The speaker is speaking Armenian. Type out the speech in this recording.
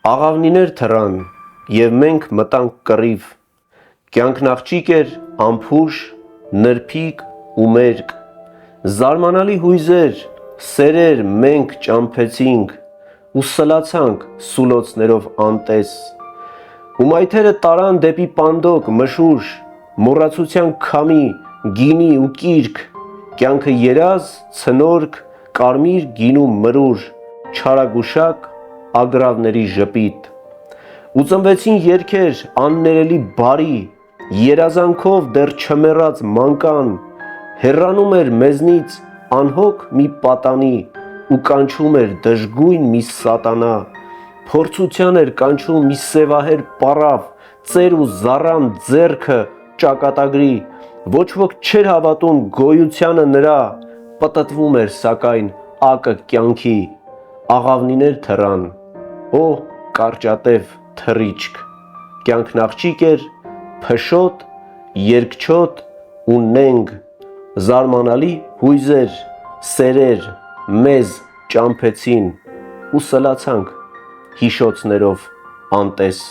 Աղավնիներ թռան, և մենք մտանք կռիվ, կյանքն աղջիկ էր, անփուշ, նրբիկ ու մերկ, զարմանալի հույզեր, սերեր մենք ճամփեցինք ու սլացանք սուլոցներով անտես, ու մայթերը տարան դեպի պանդոկ, մշուշ, մոռացության քամի, գինի ու կիրք, կյանքը երազ, ցնորք, կարմիր գինու մրուր, չարագուշակ, ագռավների ժպիտ, ու ծնվեցին երգեր աններելի բարի, երազանքով դեռ չմեռած մանկան, հեռանում էր մեզնից անհոգ մի պատանի ու կանչում էր դժգույն մի սատանա, փորձության էր կանչում մի սևահեր պառավ, ծեր ու զառամ ձեռքը ճակատագրի, ոչ ոք չէր հավատում գոյությանը նրա, պտտվում էր սակայն ակը կյանքի, աղավնիներ թռան, օ կարճատև թռիչք, կյանքն աղջիկ էր, փշոտ, երկչոտ ու նենգ, զարմանալի հույզեր, սերեր մեզ ճամփեցին ու սլացանք հիշոցներով անտես։